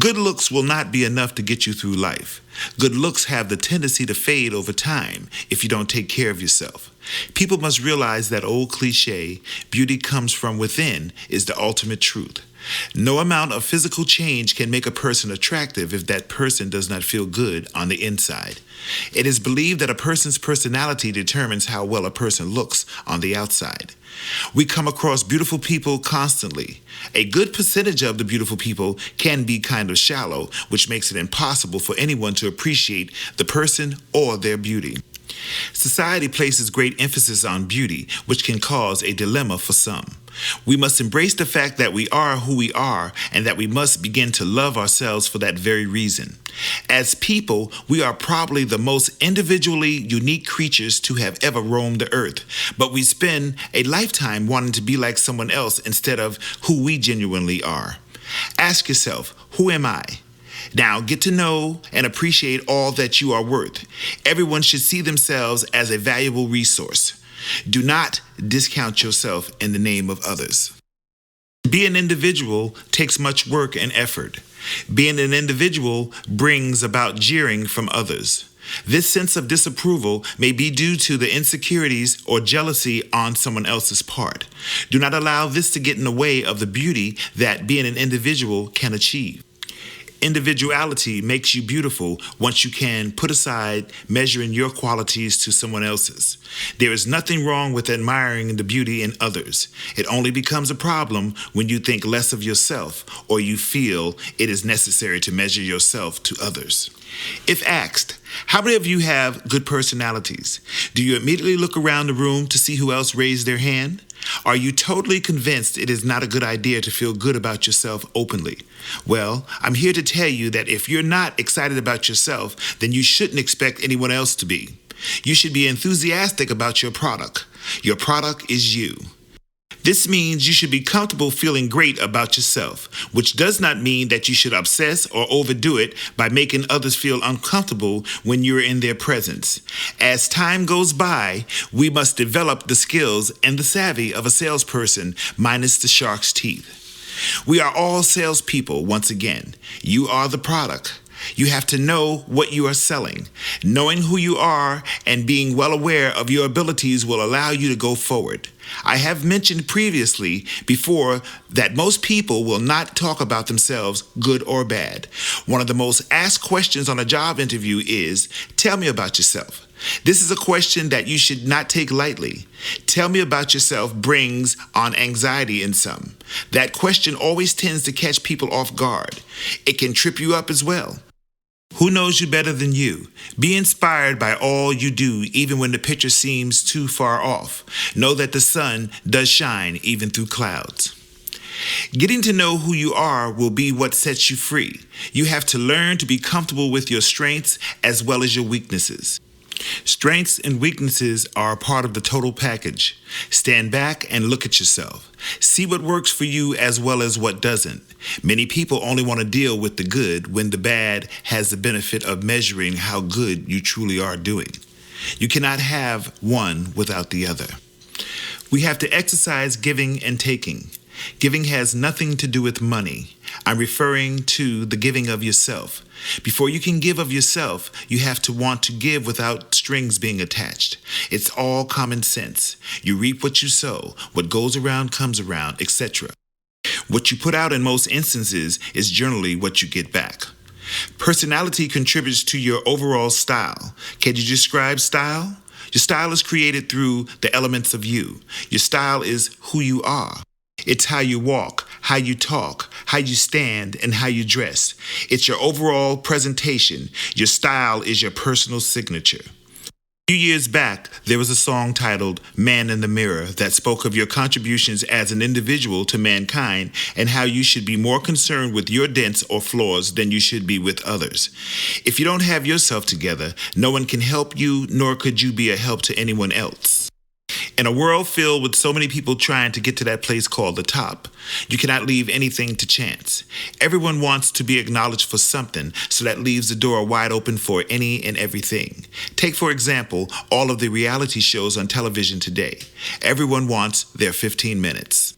Good looks will not be enough to get you through life. Good looks have the tendency to fade over time if you don't take care of yourself. People must realize that old cliche, beauty comes from within, is the ultimate truth. No amount of physical change can make a person attractive if that person does not feel good on the inside. It is believed that a person's personality determines how well a person looks on the outside. We come across beautiful people constantly. A good percentage of the beautiful people can be kind of shallow, which makes it impossible for anyone to appreciate the person or their beauty. Society places great emphasis on beauty, which can cause a dilemma for some. We must embrace the fact that we are who we are and that we must begin to love ourselves for that very reason. As people, we are probably the most individually unique creatures to have ever roamed the earth, but we spend a lifetime wanting to be like someone else instead of who we genuinely are. Ask yourself, who am I? Now, get to know and appreciate all that you are worth. Everyone should see themselves as a valuable resource. Do not discount yourself in the name of others. To be an individual takes much work and effort. Being an individual brings about jeering from others. This sense of disapproval may be due to the insecurities or jealousy on someone else's part. Do not allow this to get in the way of the beauty that being an individual can achieve. Individuality makes you beautiful once you can put aside measuring your qualities to someone else's. There is nothing wrong with admiring the beauty in others. It only becomes a problem when you think less of yourself or you feel it is necessary to measure yourself to others. If asked, how many of you have good personalities? Do you immediately look around the room to see who else raised their hand? Are you totally convinced it is not a good idea to feel good about yourself openly? Well, I'm here to tell you that if you're not excited about yourself, then you shouldn't expect anyone else to be. You should be enthusiastic about your product. Your product is you. This means you should be comfortable feeling great about yourself, which does not mean that you should obsess or overdo it by making others feel uncomfortable when you're in their presence. As time goes by, we must develop the skills and the savvy of a salesperson minus the shark's teeth. We are all salespeople once again. You are the product. You have to know what you are selling. Knowing who you are and being well aware of your abilities will allow you to go forward. I have mentioned previously before that most people will not talk about themselves, good or bad. One of the most asked questions on a job interview is, tell me about yourself. This is a question that you should not take lightly. Tell me about yourself brings on anxiety in some. That question always tends to catch people off guard. It can trip you up as well. Who knows you better than you? Be inspired by all you do, even when the picture seems too far off. Know that the sun does shine even through clouds. Getting to know who you are will be what sets you free. You have to learn to be comfortable with your strengths as well as your weaknesses. Strengths and weaknesses are a part of the total package. Stand back and look at yourself. See what works for you as well as what doesn't. Many people only want to deal with the good when the bad has the benefit of measuring how good you truly are doing. You cannot have one without the other. We have to exercise giving and taking. Giving has nothing to do with money. I'm referring to the giving of yourself. Before you can give of yourself, you have to want to give without strings being attached. It's all common sense. You reap what you sow. What goes around comes around, etc. What you put out in most instances is generally what you get back. Personality contributes to your overall style. Can you describe style? Your style is created through the elements of you. Your style is who you are. It's how you walk, how you talk, how you stand, and how you dress. It's your overall presentation. Your style is your personal signature. A few years back, there was a song titled Man in the Mirror that spoke of your contributions as an individual to mankind and how you should be more concerned with your dents or flaws than you should be with others. If you don't have yourself together, no one can help you, nor could you be a help to anyone else. In a world filled with so many people trying to get to that place called the top, you cannot leave anything to chance. Everyone wants to be acknowledged for something, so that leaves the door wide open for any and everything. Take, for example, all of the reality shows on television today. Everyone wants their 15 minutes.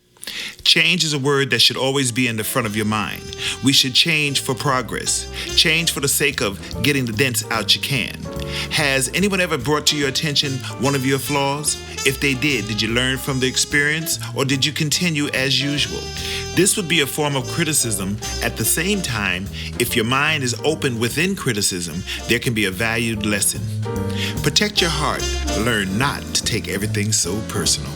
Change is a word that should always be in the front of your mind. We should change for progress. Change for the sake of getting the dents out you can. Has anyone ever brought to your attention one of your flaws? If they did you learn from the experience, or did you continue as usual? This would be a form of criticism. At the same time, if your mind is open within criticism, there can be a valued lesson. Protect your heart. Learn not to take everything so personal.